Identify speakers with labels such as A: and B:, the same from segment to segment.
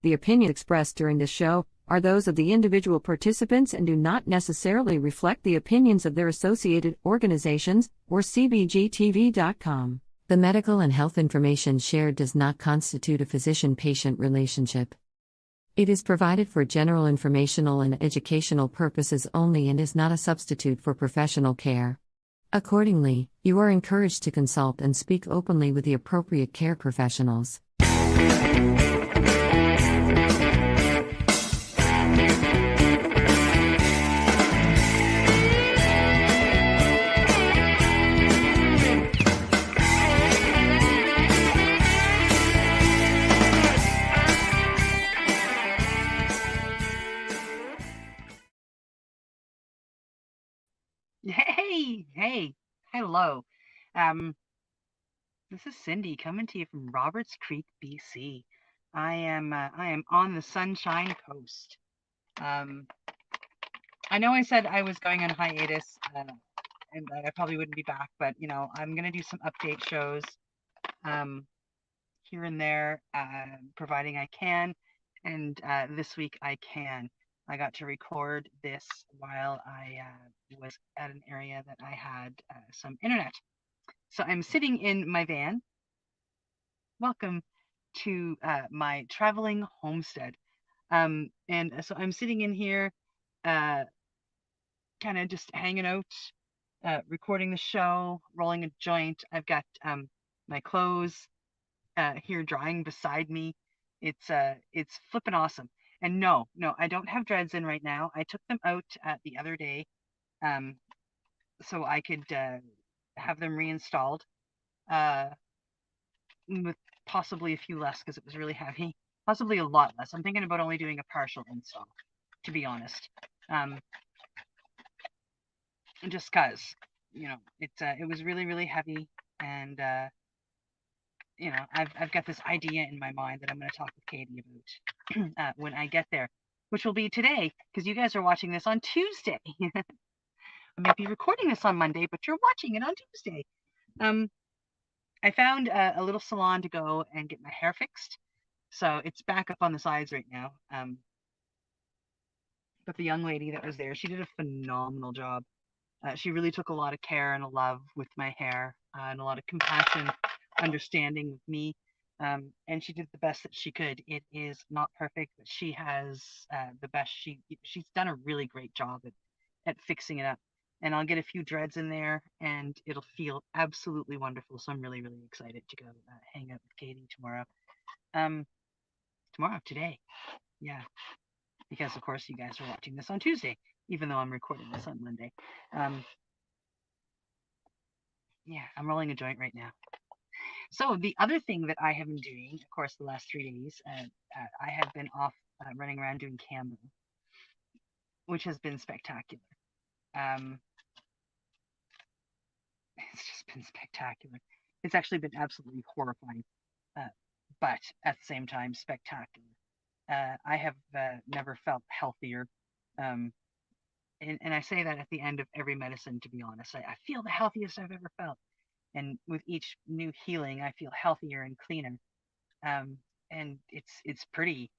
A: The opinions expressed during this show are those of the individual participants and do not necessarily reflect the opinions of their associated organizations or CBGTV.com. The medical and health information shared does not constitute a physician-patient relationship. It is provided for general informational and educational purposes only and is not a substitute for professional care. Accordingly, you are encouraged to consult and speak openly with the appropriate care professionals.
B: Hey, hello. This is Cindy coming to you from Roberts Creek, BC. I am on the Sunshine Coast. I know I said I was going on hiatus, and that I probably wouldn't be back, but I'm gonna do some update shows, here and there, providing I can, and this week I can. I got to record this while I was at an area that I had some internet. So I'm sitting in my van. Welcome to my traveling homestead. And so I'm sitting in here, kind of just hanging out, recording the show, rolling a joint. I've got my clothes here drying beside me. It's flipping awesome. And no, I don't have dreads in right now. I took them out the other day, so I could have them reinstalled, with possibly a few less because it was really heavy. Possibly a lot less. I'm thinking about only doing a partial install, to be honest. Just cause, it was really, really heavy, and I've got this idea in my mind that I'm going to talk with Katie about when I get there, which will be today, because you guys are watching this on Tuesday. I might be recording this on Monday, but you're watching it on Tuesday. I found a little salon to go and get my hair fixed, so it's back up on the sides right now. But the young lady that was there, she did a phenomenal job. She really took a lot of care and a love with my hair, and a lot of compassion, understanding with me, and she did the best that she could. It is not perfect, but she has the best. She's done a really great job at fixing it up, and I'll get a few dreads in there, and it'll feel absolutely wonderful. So I'm really, really excited to go hang out with Katie tomorrow. Today, yeah, because of course you guys are watching this on Tuesday, even though I'm recording this on Monday. Yeah, I'm rolling a joint right now. So the other thing that I have been doing, of course, the last 3 days, I have been off running around doing camo, which has been spectacular. It's just been spectacular. It's actually been absolutely horrifying, but at the same time, spectacular. I have never felt healthier. And I say that at the end of every medicine, to be honest. I feel the healthiest I've ever felt. And with each new healing, I feel healthier and cleaner. And it's pretty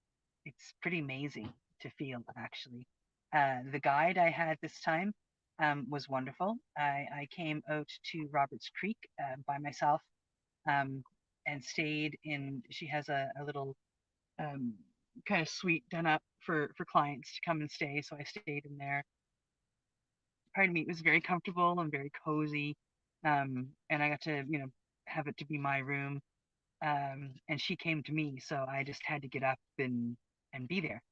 B: amazing to feel, actually. The guide I had this time was wonderful. I came out to Roberts Creek by myself, and stayed in. She has a little kind of suite done up for clients to come and stay, so I stayed in there. Pardon me, it was very comfortable and very cozy, and I got to have it to be my room, and she came to me, so I just had to get up and be there.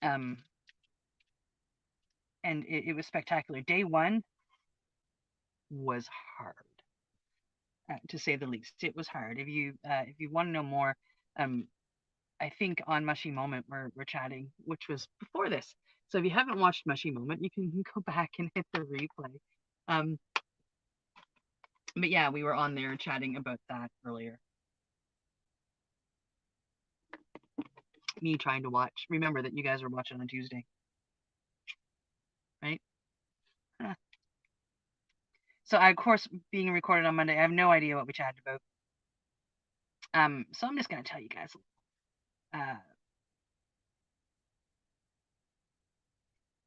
B: And it was spectacular. Day one was hard, to say the least. It was hard. If you want to know more, I think on Mushy Moment we're chatting, which was before this. So if you haven't watched Mushy Moment, you can go back and hit the replay. But yeah, we were on there chatting about that earlier. Me trying to watch. Remember that you guys are watching on Tuesday, right? So I, of course, being recorded on Monday, I have no idea what we chatted about. So I'm just gonna tell you guys Uh,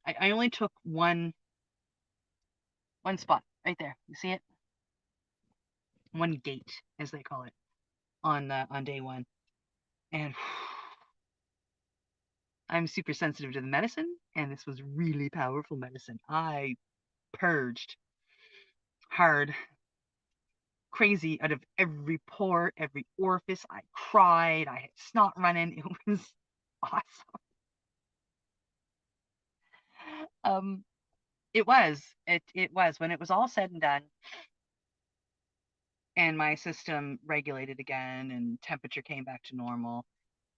B: I only took one spot right there. You see it? One gate, as they call it, on day one. And I'm super sensitive to the medicine, and this was really powerful medicine. I purged hard, crazy out of every pore, every orifice. I cried. I had snot running. It was awesome. Um, it was when it was all said and done, and my system regulated again, and temperature came back to normal.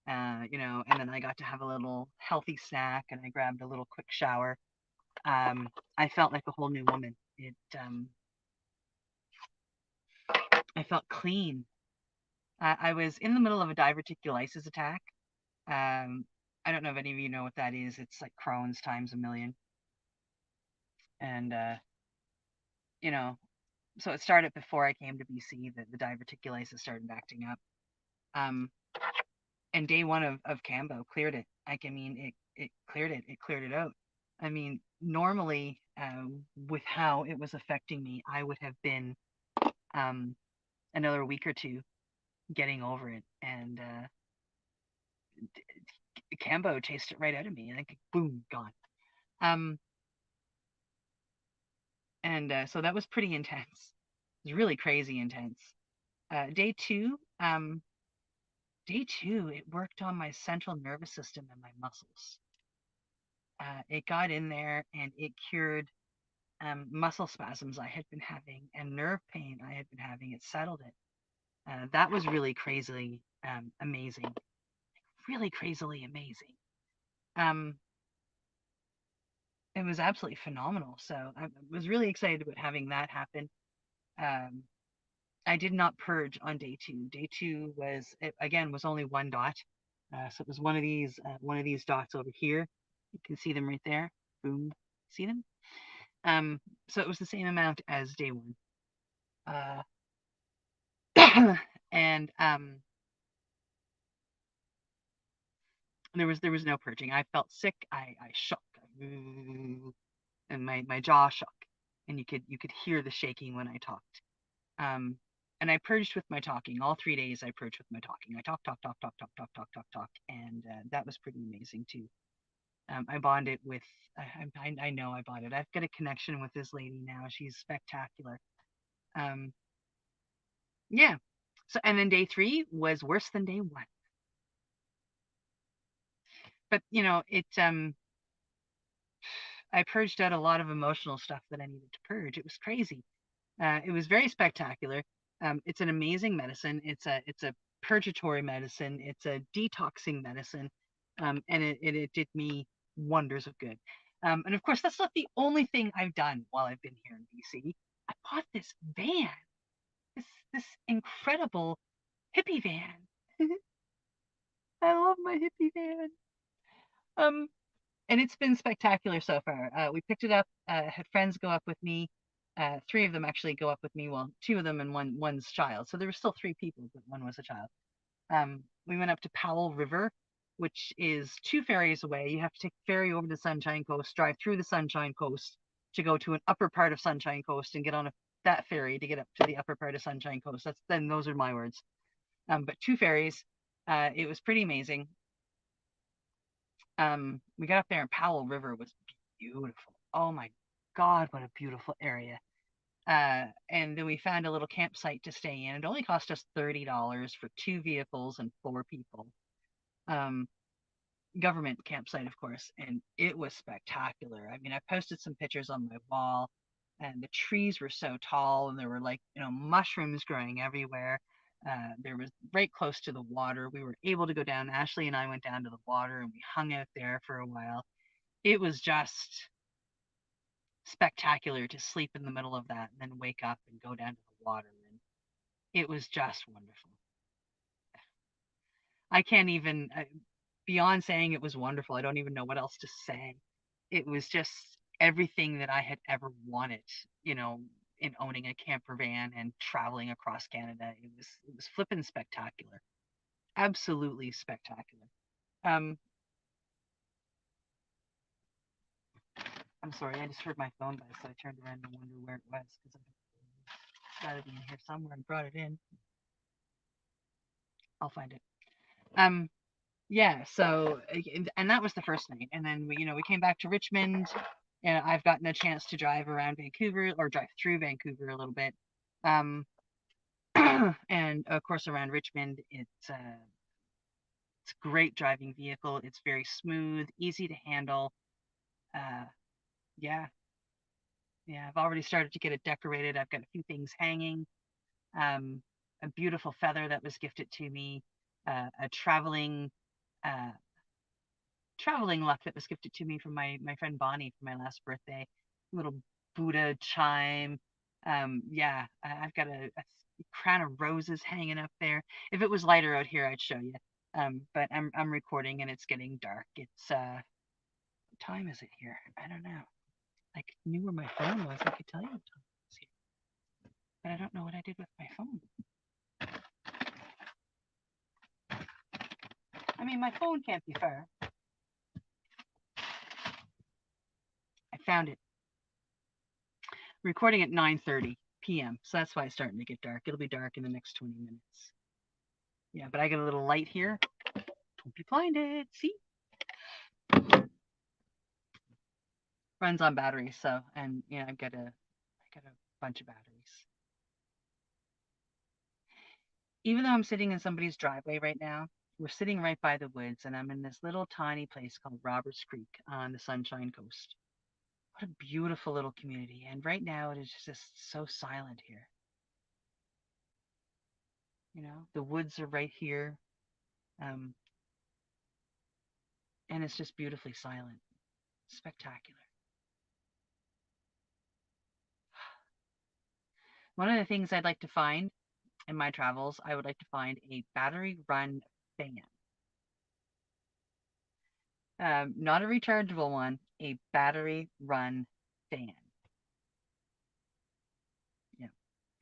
B: And then I got to have a little healthy snack, and I grabbed a little quick shower. I felt like a whole new woman. I felt clean. I was in the middle of a diverticulitis attack. Um, I don't know if any of you know what that is. It's like Crohn's times a million. And, you know, so it started before I came to BC, that the diverticulitis started acting up. Um, and day one of Cambo cleared it. Like, I mean, it cleared it. It cleared it out. I mean, normally, with how it was affecting me, I would have been um, another week or two getting over it. And Cambo chased it right out of me. Like, boom, gone. Um, and so that was pretty intense. It was really crazy intense. Uh, day two, um, day two, it worked on my central nervous system and my muscles. It got in there and it cured muscle spasms I had been having and nerve pain I had been having. It settled it. That was really crazily amazing. Really crazily amazing. Um, it was absolutely phenomenal. So I was really excited about having that happen. Um, I did not purge on day two. Day two was, it, again, was only one dot. So it was one of these dots over here. You can see them right there. Boom. See them? So it was the same amount as day one. Uh, and there was no purging. I felt sick. I shook, and my jaw shook, and you could hear the shaking when I talked. Um, and I purged with my talking. All 3 days I purged with my talking. I talk, and that was pretty amazing too. I bonded with. I know I bonded. I've got a connection with this lady now. She's spectacular. Um, yeah. So and then day three was worse than day one. But I purged out a lot of emotional stuff that I needed to purge. It was crazy. It was very spectacular. It's an amazing medicine. It's a purgatory medicine. It's a detoxing medicine, and it did me wonders of good. And of course, that's not the only thing I've done while I've been here in BC. I bought this van, this incredible hippie van. I love my hippie van. Um, and it's been spectacular so far. We picked it up, had friends go up with me. Three of them actually go up with me. Well, two of them and one's child. So there were still three people, but one was a child. We went up to Powell River, which is two ferries away. You have to take the ferry over the Sunshine Coast, drive through the Sunshine Coast to go to an upper part of Sunshine Coast and get on that ferry to get up to the upper part of Sunshine Coast. Those are my words. But two ferries. It was pretty amazing. We got up there and Powell River was beautiful. Oh my God, what a beautiful area. And then we found a little campsite to stay in. It only cost us $30 for two vehicles and four people. Um, Government campsite, of course, and it was spectacular. I mean, I posted some pictures on my wall, and the trees were so tall, and there were like, mushrooms growing everywhere. There was right close to the water. We were able to go down. Ashley and I went down to the water, and we hung out there for a while. It was just spectacular to sleep in the middle of that and then wake up and go down to the water. And it was just wonderful. I can't even, beyond saying it was wonderful, I don't even know what else to say. It was just everything that I had ever wanted, you know, in owning a camper van and traveling across Canada. It was flippin' spectacular. Absolutely spectacular. Um, I'm sorry, I just heard my phone buzz, so I turned around and wondered where it was because it's got to be in here somewhere. And brought it in. I'll find it. Um, yeah. So, and that was the first night, and then we came back to Richmond, and I've gotten a chance to drive around Vancouver or drive through Vancouver a little bit. Um, and of course around Richmond, it's a great driving vehicle. It's very smooth, easy to handle. Uh, yeah, yeah. I've already started to get it decorated. I've got a few things hanging. Um, a beautiful feather that was gifted to me. A uh, traveling luck that was gifted to me from my friend Bonnie for my last birthday. A little Buddha chime. Yeah, I've got a crown of roses hanging up there. If it was lighter out here, I'd show you. But I'm recording and it's getting dark. It's what time is it here? I don't know. I knew where my phone was. I could tell you what time it was here, but I don't know what I did with my phone. I mean, my phone can't be far. I found it. Recording at 9:30 p.m. So that's why it's starting to get dark. It'll be dark in the next 20 minutes. Yeah, but I got a little light here. Don't be blinded. See? Runs on batteries, so and I got a bunch of batteries. Even though I'm sitting in somebody's driveway right now, we're sitting right by the woods, and I'm in this little tiny place called Roberts Creek on the Sunshine Coast. What a beautiful little community. And right now it is just so silent here. The woods are right here. Um, and it's just beautifully silent. Spectacular. One of the things I'd like to find in my travels, I would like to find a battery run fan. Not a rechargeable one, a battery run fan. Yeah.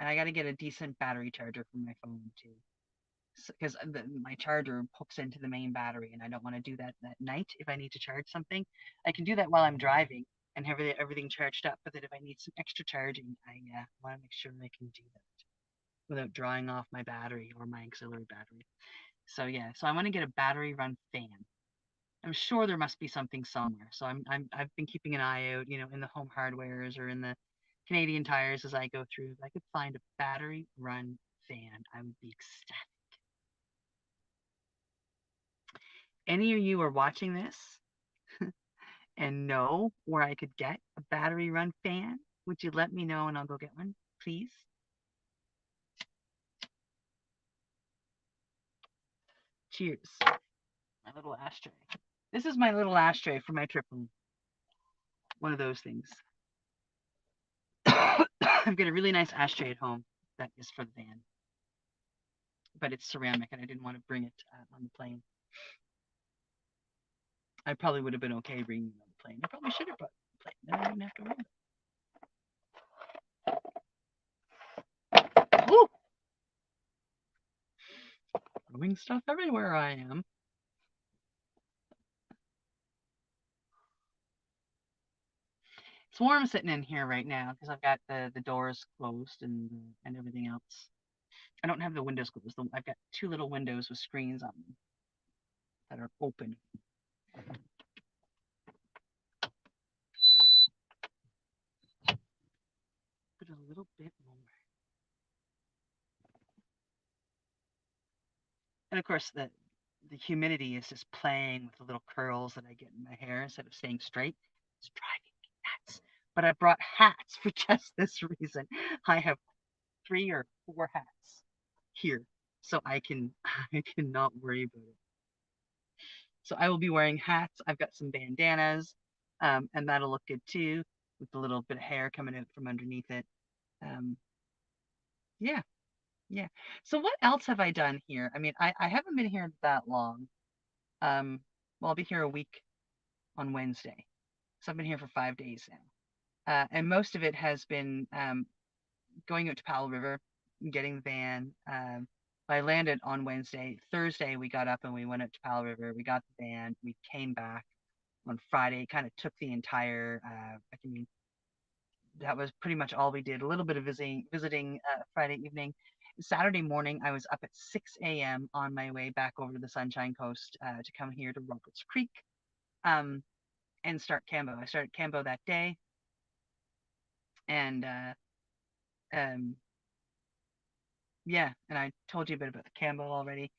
B: And I got to get a decent battery charger for my phone too. Because my charger hooks into the main battery, and I don't want to do that at night if I need to charge something. I can do that while I'm driving and have everything charged up, but then if I need some extra charging, I want to make sure I can do that without drawing off my battery or my auxiliary battery. So yeah, so I want to get a battery run fan. I'm sure there must be something somewhere. So I've been keeping an eye out, in the home hardwares or in the Canadian Tires as I go through. If I could find a battery run fan, I would be ecstatic. Any of you are watching this and know where I could get a battery run fan? Would you let me know and I'll go get one, please? Cheers. My little ashtray. This is my little ashtray for my trip home. One of those things. I've got a really nice ashtray at home that is for the van, but it's ceramic and I didn't want to bring it on the plane. I probably would have been okay bringing it on the plane. I probably should have brought it on the plane. Then I didn't have to worry about it. Ooh! Throwing stuff everywhere I am. It's warm sitting in here right now because I've got the doors closed and everything else. I don't have the windows closed. I've got two little windows with screens on them that are open. But a little bit more. And of course, the humidity is just playing with the little curls that I get in my hair instead of staying straight. It's driving me nuts. But I brought hats for just this reason. I have 3 or 4 hats here, so I cannot worry about it. So I will be wearing hats. I've got some bandanas, and that'll look good too, with a little bit of hair coming out from underneath it. Um, yeah, yeah. So what else have I done here? I mean, I haven't been here that long. Well, I'll be here a week on Wednesday. So I've been here for 5 days now. And most of it has been going out to Powell River, getting the van, I landed on Wednesday. Thursday, we got up and we went up to Powell River. We got the van. We came back on Friday. Kind of took the entire. I mean, that was pretty much all we did. A little bit of visiting Friday evening. Saturday morning, I was up at 6 a.m. on my way back over to the Sunshine Coast to come here to Roberts Creek and start Cambo. I started Cambo that day, and um, yeah, and I told you a bit about the Cambo already.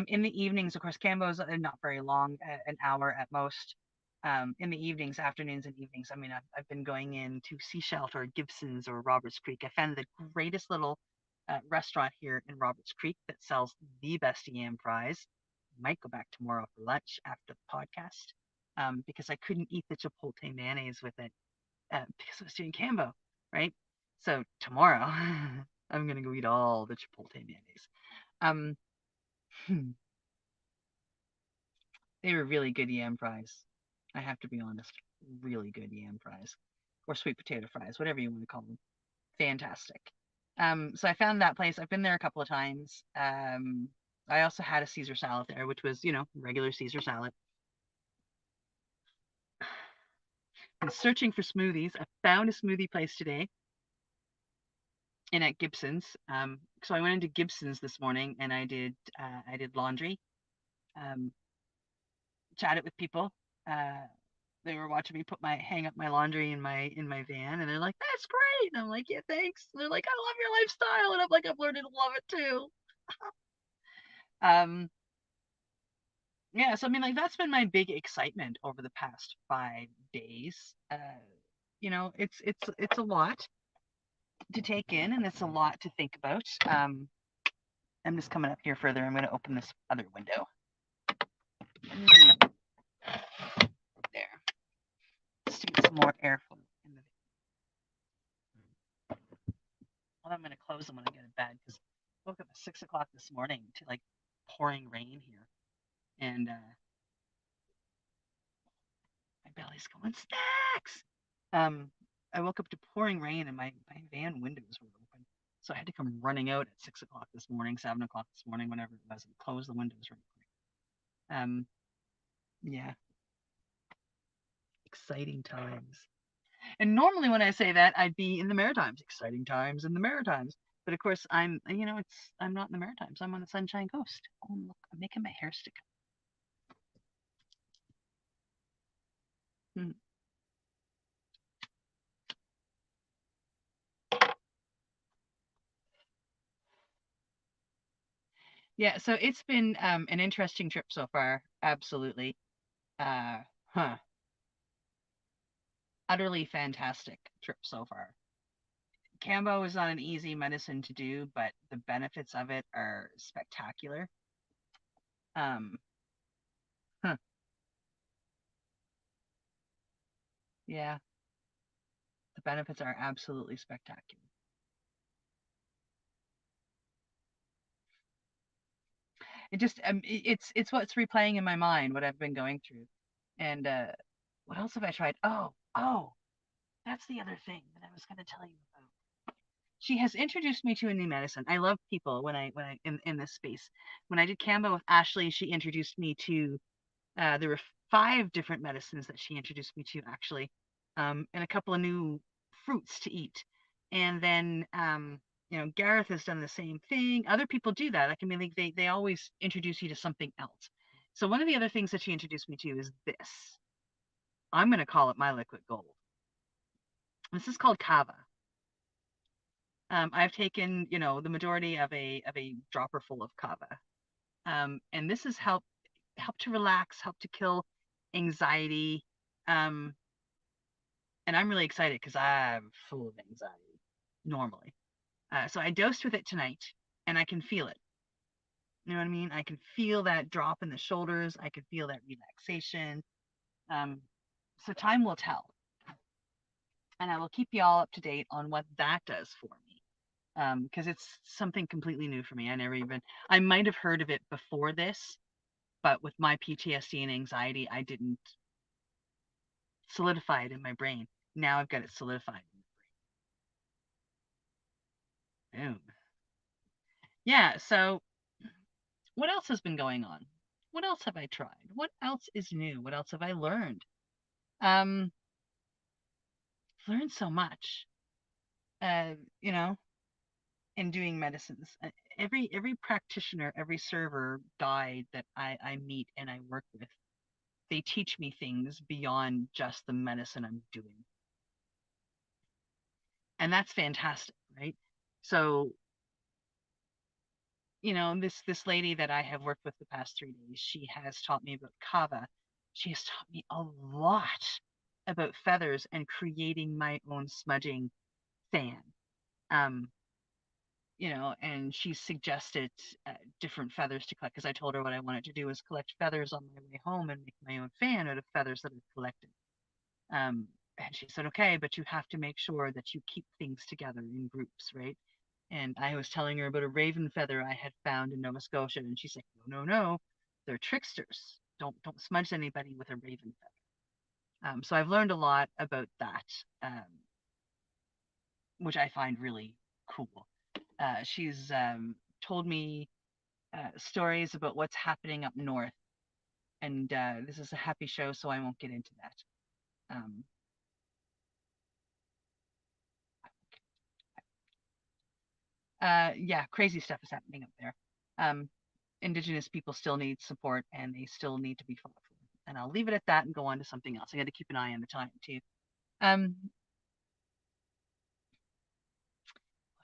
B: In the evenings, of course, Cambo is not very long, an hour at most. In the evenings, afternoons and evenings, I mean, I've been going in to Sea Shelter or Gibson's or Roberts Creek. I found the greatest little restaurant here in Roberts Creek that sells the best yam fries. Might go back tomorrow for lunch after the podcast because I couldn't eat the chipotle mayonnaise with it because I was doing Cambo, right? So tomorrow I'm gonna go eat all the chipotle mayonnaise. Um, they were really good yam fries. I have to be honest, really good yam fries or sweet potato fries, whatever you want to call them. Fantastic. So I found that place. I've been there a couple of times. I also had a Caesar salad there, which was, regular Caesar salad. Been searching for smoothies. I found a smoothie place today in at Gibson's. So I went into Gibson's this morning and I did laundry. Chatted with people. They were watching me hang up my laundry in my van, and they're like, "That's great," and I'm like, "Yeah, thanks." And they're like, "I love your lifestyle," and I'm like, "I've learned to love it too." um, yeah, so I mean, like that's been my big excitement over the past 5 days. It's a lot to take in, and it's a lot to think about. I'm just coming up here further. I'm going to open this other window. There. Just to get some more airflow in the. Well, I'm going to close them when I get to bed because I woke up at 6 o'clock this morning to like pouring rain here, and my belly's going snacks. I woke up to pouring rain, and my van windows were open, so I had to come running out at 6 o'clock this morning, 7 o'clock this morning, whenever it was, and close the windows really quick. Yeah, exciting times. And normally when I say that, I'd be in the Maritimes. Exciting times in the Maritimes. But of course, I'm not in the Maritimes. I'm on the Sunshine Coast. Oh, look, I'm making my hair stick up. Yeah, so it's been an interesting trip so far. Absolutely. Uh, huh. Utterly fantastic trip so far. Cambo is not an easy medicine to do, but the benefits of it are spectacular. Um, huh. Yeah, the benefits are absolutely spectacular. It's what's replaying in my mind what I've been going through. And what else have I tried? Oh, that's the other thing that I was going to tell you about. She has introduced me to a new medicine. I love people when I in this space. When I did Cambo with Ashley, she introduced me to there were 5 different medicines that she introduced me to actually, and a couple of new fruits to eat. And then Gareth has done the same thing. Other people do that. Like I mean, they always introduce you to something else. So one of the other things that she introduced me to is this. I'm going to call it my liquid gold. This is called kava. I've taken, the majority of a dropper full of kava, and this has helped to relax, helped to kill anxiety, um, and I'm really excited because I'm full of anxiety normally. So I dosed with it tonight, and I can feel it. You know what I mean? I can feel that drop in the shoulders. I can feel that relaxation. Um, so time will tell, and I will keep you all up to date on what that does for me. Because it's something completely new for me. I might have heard of it before this, but with my PTSD and anxiety, I didn't solidify it in my brain. Now I've got it solidified in my brain. Boom. Yeah, so What else has been going on? What else have I tried? What else is new? What else have I learned? Um, learned so much. Uh, you know, in doing medicines. Every practitioner, every server guide that I meet and I work with, they teach me things beyond just the medicine I'm doing. And that's fantastic, right? So, this lady that I have worked with the past 3 days, she has taught me about kava. She has taught me a lot about feathers and creating my own smudging fan. Um, and she suggested different feathers to collect because I told her what I wanted to do was collect feathers on my way home and make my own fan out of feathers that I've collected. And she said, okay, but you have to make sure that you keep things together in groups, right? And I was telling her about a raven feather I had found in Nova Scotia, and she's like, no, no, no, they're tricksters. Don't smudge anybody with a raven feather. So I've learned a lot about that, which I find really cool. She's told me stories about what's happening up north, and this is a happy show, so I won't get into that. Yeah, crazy stuff is happening up there. Um, Indigenous people still need support, and they still need to be fought for. And I'll leave it at that and go on to something else. I got to keep an eye on the time too. Um,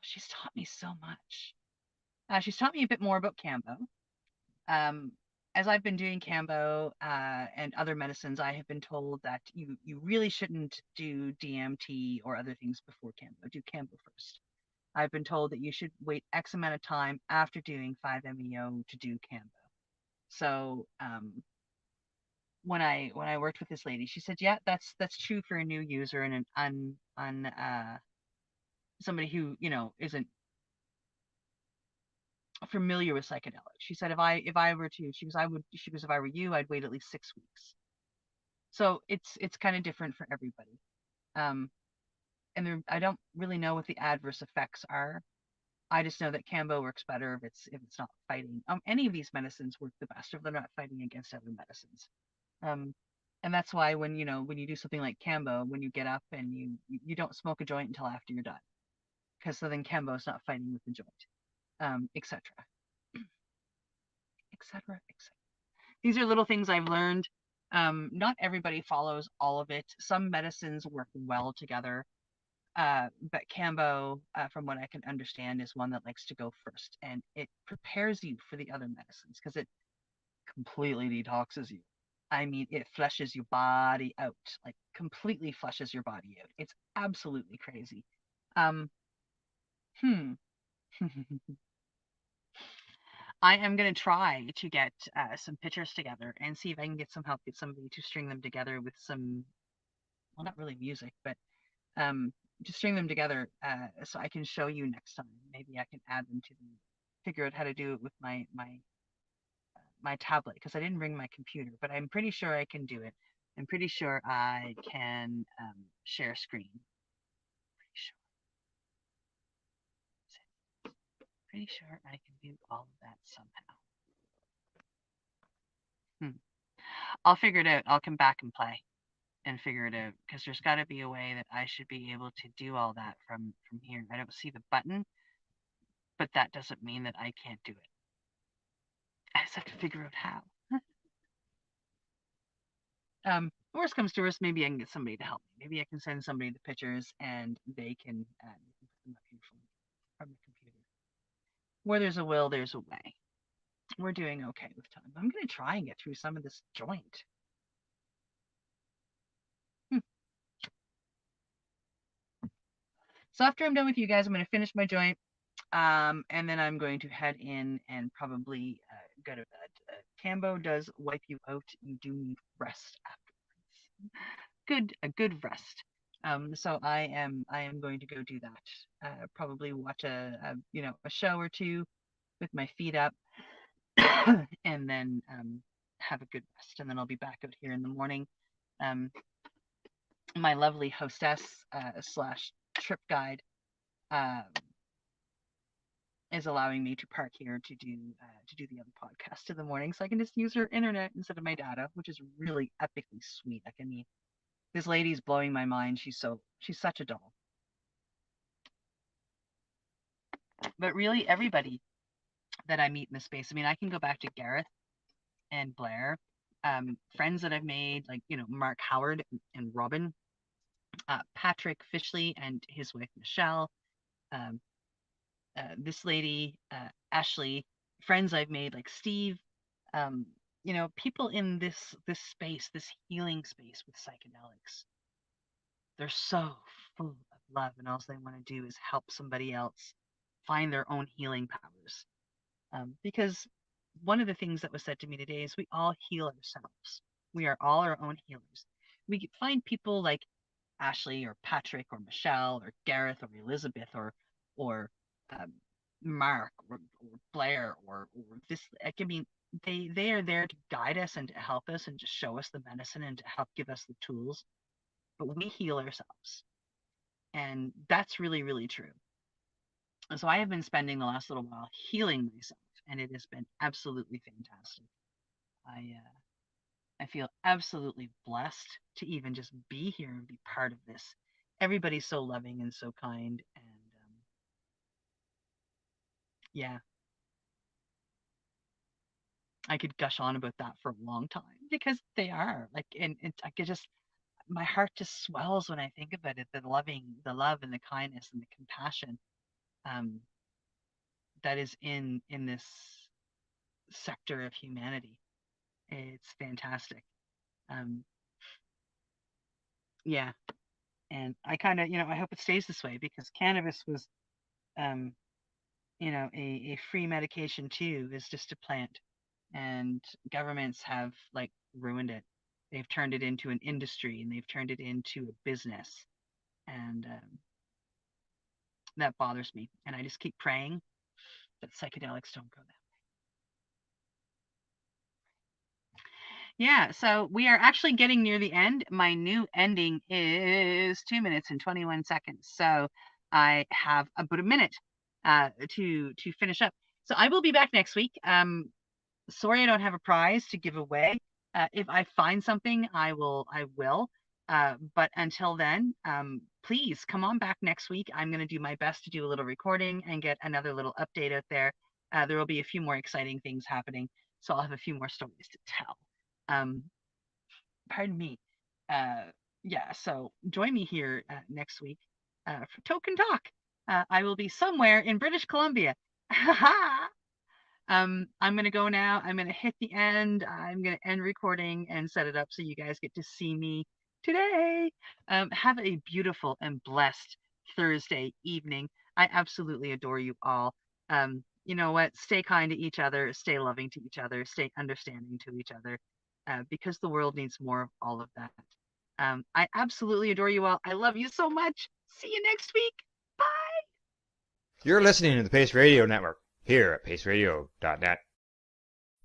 B: she's taught me so much. She's taught me a bit more about Cambo. Um, as I've been doing Cambo and other medicines, I have been told that you really shouldn't do DMT or other things before Cambo. Do Cambo first. I've been told that you should wait X amount of time after doing 5-MeO to do Cambo. So when I worked with this lady, she said, yeah, that's true for a new user and an somebody who isn't familiar with psychedelics. She said if I were to, she goes, if I were you, I'd wait at least 6 weeks. So it's kind of different for everybody. Um, and I don't really know what the adverse effects are. I just know that Cambo works better if it's not fighting. Any of these medicines work the best if they're not fighting against other medicines. Um, and that's why when you do something like Cambo, when you get up and you don't smoke a joint until after you're done, because so then Cambo is not fighting with the joint, etc., etc., etc. These are little things I've learned. Not everybody follows all of it. Some medicines work well together. But Cambo, from what I can understand, is one that likes to go first, and it prepares you for the other medicines because it completely detoxes you. I mean, it fleshes your body out, like completely fleshes your body out. It's absolutely crazy. Um, hmm. I am gonna try to get some pictures together and see if I can get some help, get somebody to string them together with some, well, not really music, but um, to string them together so I can show you next time. Maybe I can add them to figure out how to do it with my tablet because I didn't bring my computer, but I'm pretty sure I can do it. I'm pretty sure I can share screen. Pretty sure. Pretty sure I can do all of that somehow. Hmm. I'll figure it out. I'll come back and play and figure it out because there's got to be a way that I should be able to do all that from here. I don't see the button, but that doesn't mean that I can't do it. I just have to figure out how. Worst comes to worst, maybe I can get somebody to help me. Maybe I can send somebody the pictures and they can put them up here from the computer. Where there's a will, there's a way. We're doing okay with time. I'm going to try and get through some of this joint. Hmm. So after I'm done with you guys, I'm going to finish my joint. And then I'm going to head in and probably go to bed. Cambo does wipe you out. You do need rest afterwards. A good rest. So I am going to go do that. Probably watch a show or two with my feet up, and then have a good rest. And then I'll be back out here in the morning. Um, my lovely hostess slash trip guide. Um, is allowing me to park here to do the other podcast in the morning, so I can just use her internet instead of my data, which is really epically sweet. Like, I mean, this lady's blowing my mind. She's such a doll. But really, everybody that I meet in the space. I mean, I can go back to Gareth and Blair, friends that I've made, like, Mark Howard and Robin, Patrick Fishley and his wife Michelle, this lady Ashley, friends I've made like Steve, people in this space, this healing space with psychedelics. They're so full of love, and all they want to do is help somebody else find their own healing powers. Because one of the things that was said to me today is we all heal ourselves. We are all our own healers. We find people like Ashley or Patrick or Michelle or Gareth or Elizabeth or Mark or Blair or this. I mean, they are there to guide us and to help us and to show us the medicine and to help give us the tools. But we heal ourselves, and that's really, really true. So I have been spending the last little while healing myself, and it has been absolutely fantastic. I feel absolutely blessed to even just be here and be part of this. Everybody's so loving and so kind, and yeah, I could gush on about that for a long time because they are like, and I could just, my heart just swells when I think about it. The love and the kindness and the compassion that is in this sector of humanity. It's fantastic. Yeah, and I kind of, I hope it stays this way, because cannabis was a free medication too, is just a plant, and governments have like ruined it. They've turned it into an industry, and they've turned it into a business, and that bothers me. And I just keep praying that psychedelics don't go that way. Yeah, so we are actually getting near the end. My new ending is 2 minutes and 21 seconds. So I have about a minute to finish up. So I will be back next week. Sorry I don't have a prize to give away. If I find something, I will. But until then, please come on back next week. I'm going to do my best to do a little recording and get another little update out there. There will be a few more exciting things happening, so I'll have a few more stories to tell. Pardon me. Yeah, so join me here next week for Tokin Talk. I will be somewhere in British Columbia. I'm going to go now. I'm going to hit the end. I'm going to end recording and set it up so you guys get to see me today. Have a beautiful and blessed Thursday evening. I absolutely adore you all. You know what? Stay kind to each other. Stay loving to each other. Stay understanding to each other. Because the world needs more of all of that. I absolutely adore you all. I love you so much. See you next week. Bye.
C: You're listening to the Pace Radio Network here at paceradio.net.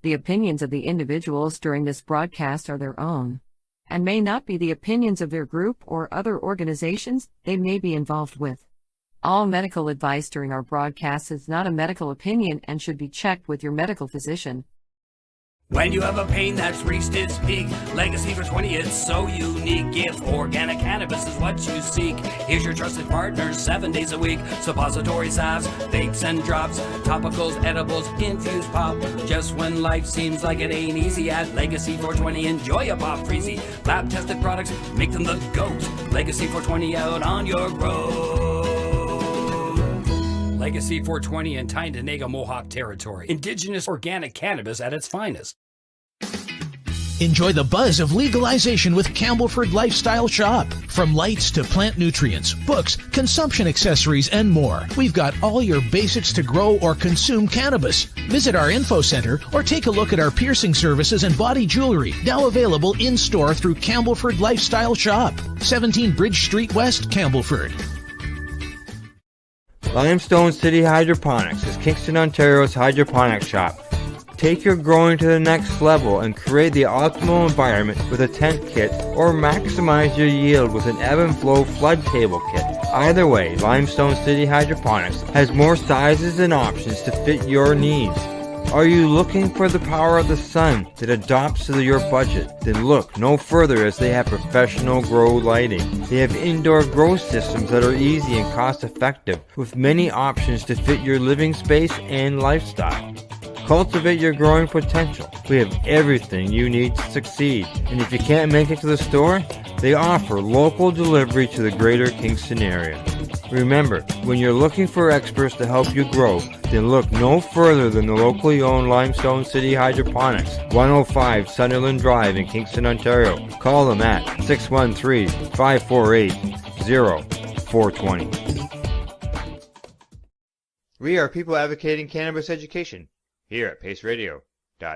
A: The opinions of the individuals during this broadcast are their own, and may not be the opinions of their group or other organizations they may be involved with. All medical advice during our broadcast is not a medical opinion and should be checked with your medical physician.
D: When you have a pain that's reached its peak, Legacy for 20, it's so unique. If organic cannabis is what you seek, here's your trusted partner 7 days a week. Suppository salves, vapes and drops, topicals, edibles, infused pop. Just when life seems like it ain't easy, at Legacy 420, enjoy a pop freezy. Lab tested products, make them the GOAT. Legacy 420 out on your road. Legacy 420 in Tyendinaga Mohawk territory. Indigenous organic cannabis at its finest.
E: Enjoy the buzz of legalization with Campbellford Lifestyle Shop. From lights to plant nutrients, books, consumption accessories, and more, we've got all your basics to grow or consume cannabis. Visit our info center or take a look at our piercing services and body jewelry, now available in-store through Campbellford Lifestyle Shop, 17 Bridge Street West, Campbellford.
C: Limestone City Hydroponics is Kingston, Ontario's hydroponics shop. Take your growing to the next level and create the optimal environment with a tent kit, or maximize your yield with an ebb and flow flood table kit. Either way, Limestone City Hydroponics has more sizes and options to fit your needs. Are you looking for the power of the sun that adapts to your budget? Then look no further, as they have professional grow lighting. They have indoor grow systems that are easy and cost effective, with many options to fit your living space and lifestyle. Cultivate your growing potential. We have everything you need to succeed. And if you can't make it to the store, they offer local delivery to the greater Kingston area. Remember, when you're looking for experts to help you grow, then look no further than the locally owned Limestone City Hydroponics, 105 Sunderland Drive in Kingston, Ontario. Call them at 613-548-0420. We are people advocating cannabis education here at Pace Radio.